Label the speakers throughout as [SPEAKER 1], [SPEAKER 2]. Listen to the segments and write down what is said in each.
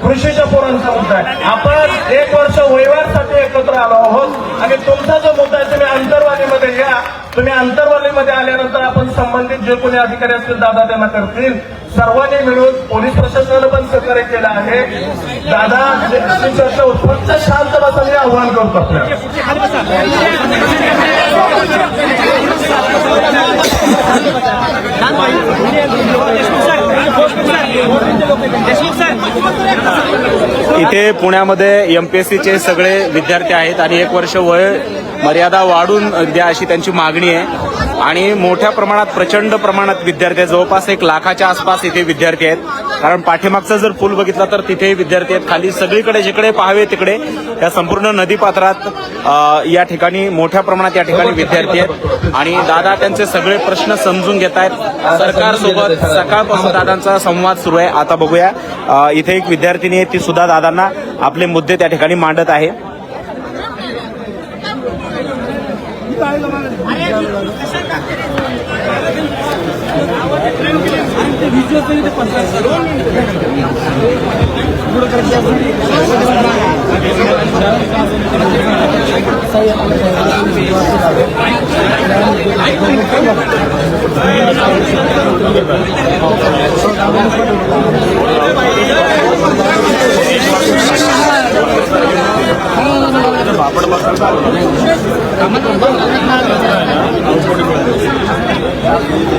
[SPEAKER 1] कृषीच्या पोरांचा मुद्दा आहे. आपण 1 वर्ष वहिवाटसाठी एकत्र आलो आहोत आणि तुमचा जो मुद्दा आहे तुम्ही अंतरवालीमध्ये या. तुम्ही अंतरवालीमध्ये आल्यानंतर आपण संबंधित जे कोणी अधिकारी असतील दादा त्यांना करतील. सर्वांनी मिळून पोलीस प्रशासनानं पण सहकार्य केलं आहे. दादा चर्चा फक्त शांत बसायचे आव्हान करतो आपल्याला.
[SPEAKER 2] इथे पुण्यामध्ये एमपीएससीचे सगळे विद्यार्थी आहेत आणि 1 वर्ष वय मर्यादा वाढून द्या अशी त्यांची मागणी आहे. आणि मोठ्या प्रमाणात प्रचंड प्रमाणात विद्यार्थी आहेत. जवळपास 1 लाखाच्या आसपास इथे विद्यार्थी आहेत. कारण पाठीमागचा जर पूल बघितला तर तिथे विद्यार्थी आहेत. खाली सगळीकडे जिकडे पाहावे तिकडे या संपूर्ण नदीपात्रात या ठिकाणी मोठ्या प्रमाणात या ठिकाणी विद्यार्थी आहेत. आणि दादा त्यांचे सगळे प्रश्न समजून घेत आहेत. सरकारसोबत सकाळपासून दादांचा संवाद सुरू आहे. आता बघूया इथे एक विद्यार्थिनी आहे ती सुद्धा दादांना आपले मुद्दे त्या ठिकाणी मांडत आहे.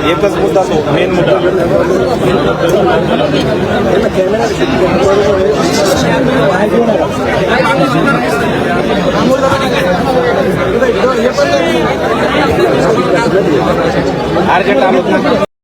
[SPEAKER 2] एकच मुद्दा तो मेन मुद्दा अर्जंट